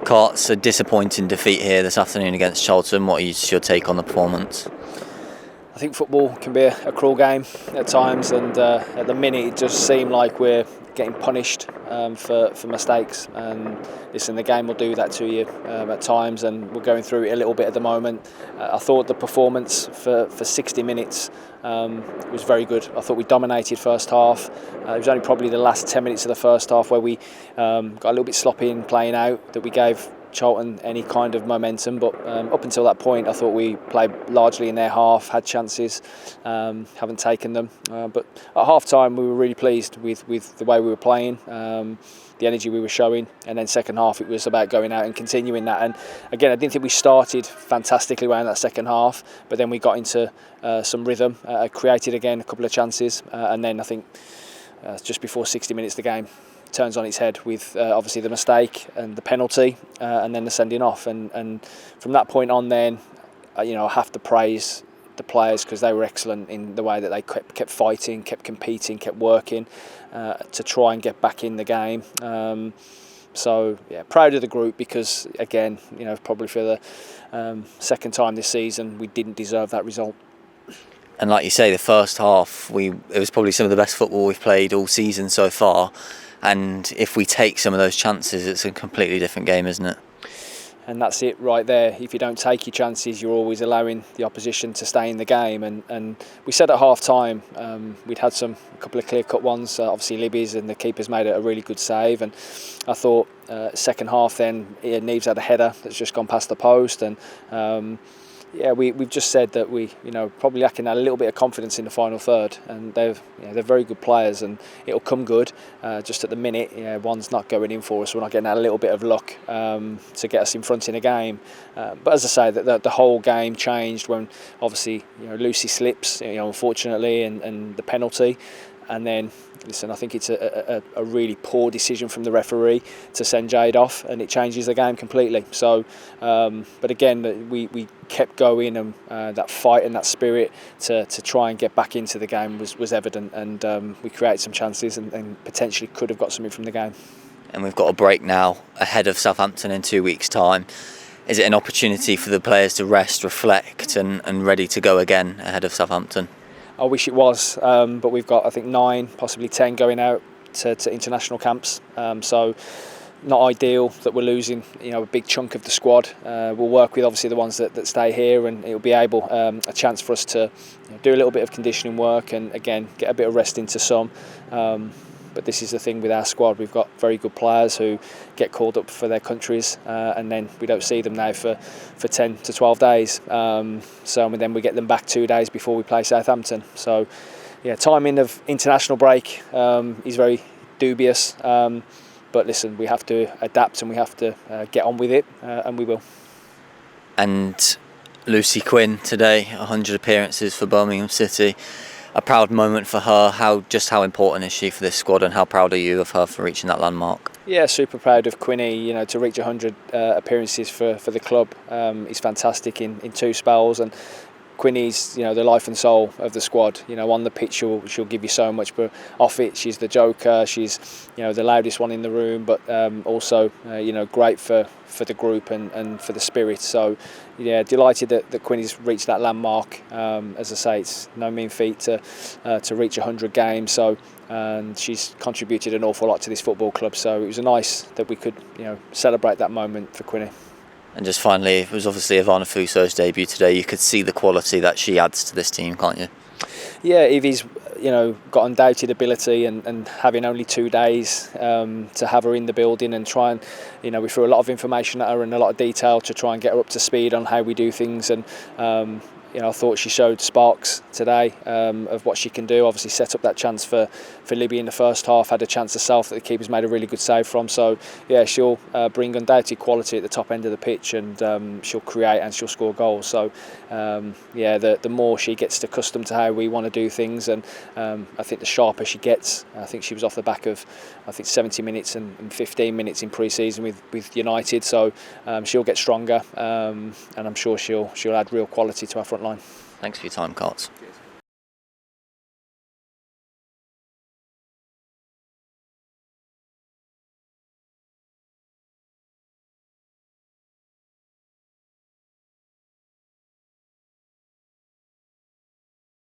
Cart's a disappointing defeat here this afternoon against Charlton. What is your take on the performance? I think football can be a cruel game at times, and at the minute it just seemed like we're getting punished for mistakes. And listen, the game will do that to you at times, and we're going through it a little bit at the moment. I thought the performance for 60 minutes was very good. I thought we dominated first half. It was only probably the last 10 minutes of the first half where we got a little bit sloppy in playing out, that we gave Charlton any kind of momentum, but up until that point I thought we played largely in their half, had chances, haven't taken them, but at half time we were really pleased with the way we were playing, the energy we were showing, and then second half it was about going out and continuing that. And again, I didn't think we started fantastically well in that second half, but then we got into some rhythm, created again a couple of chances, and then I think just before 60 minutes the game turns on its head with obviously the mistake and the penalty, and then the sending off, and from that point on then I have to praise the players, because they were excellent in the way that they kept fighting, kept competing, kept working to try and get back in the game. So yeah, proud of the group, because again, probably for the second time this season we didn't deserve that result. And like you say, the first half it was probably some of the best football we've played all season so far. And if we take some of those chances, it's a completely different game, isn't it? And that's it right there. If you don't take your chances, you're always allowing the opposition to stay in the game. And we said at half time we'd had a couple of clear cut ones. Obviously Libby's, and the keeper's made a really good save. And I thought second half then Neves had a header that's just gone past the post. And we've just said that we probably lacking a little bit of confidence in the final third, and they're very good players, and it'll come good. Just at the minute, one's not going in for us. We're not getting a little bit of luck to get us in front in a game. But as I say, the whole game changed when obviously Lucy slips, unfortunately, and the penalty. And then, listen, I think it's a really poor decision from the referee to send Jade off, and it changes the game completely. So, but again, we kept going, and that fight and that spirit to try and get back into the game was evident, and we created some chances and potentially could have got something from the game. And we've got a break now ahead of Southampton in 2 weeks' time. Is it an opportunity for the players to rest, reflect, and ready to go again ahead of Southampton? I wish it was, but we've got, I think, 9, possibly 10 going out to international camps. So not ideal that we're losing, a big chunk of the squad. We'll work with obviously the ones that stay here, and it'll be a chance for us to do a little bit of conditioning work and again get a bit of rest into some. But this is the thing with our squad. We've got very good players who get called up for their countries, and then we don't see them now for 10 to 12 days. So then we get them back 2 days before we play Southampton. So, yeah, timing of international break is very dubious. But listen, we have to adapt, and we have to get on with it, and we will. And Lucy Quinn today, 100 appearances for Birmingham City. A proud moment for her. How important is she for this squad, and how proud are you of her for reaching that landmark? Yeah, super proud of Quinny. To reach 100 appearances for the club is fantastic in 2 spells, and Quinny's the life and soul of the squad. On the pitch she'll give you so much, but off it she's the joker. She's the loudest one in the room, but also great for the group and for the spirit. So yeah, delighted that Quinny's reached that landmark. As I say, it's no mean feat to reach 100 games. So and she's contributed an awful lot to this football club. So it was nice that we could celebrate that moment for Quinny. And just finally, it was obviously Ivana Fedorova's debut today. You could see the quality that she adds to this team, can't you? Yeah, Evie's got undoubted ability, and having only 2 days to have her in the building and try and we threw a lot of information at her and a lot of detail to try and get her up to speed on how we do things, and I thought she showed sparks today of what she can do. Obviously set up that chance for Libby in the first half, had a chance herself that the keeper's made a really good save from. So yeah, she'll bring undoubted quality at the top end of the pitch, and she'll create and she'll score goals. So the more she gets accustomed to how we want to do things, and I think the sharper she gets. I think she was off the back of 70 minutes and 15 minutes in pre-season with United. So she'll get stronger, and I'm sure she'll add real quality to our front line. Thanks for your time, Carts.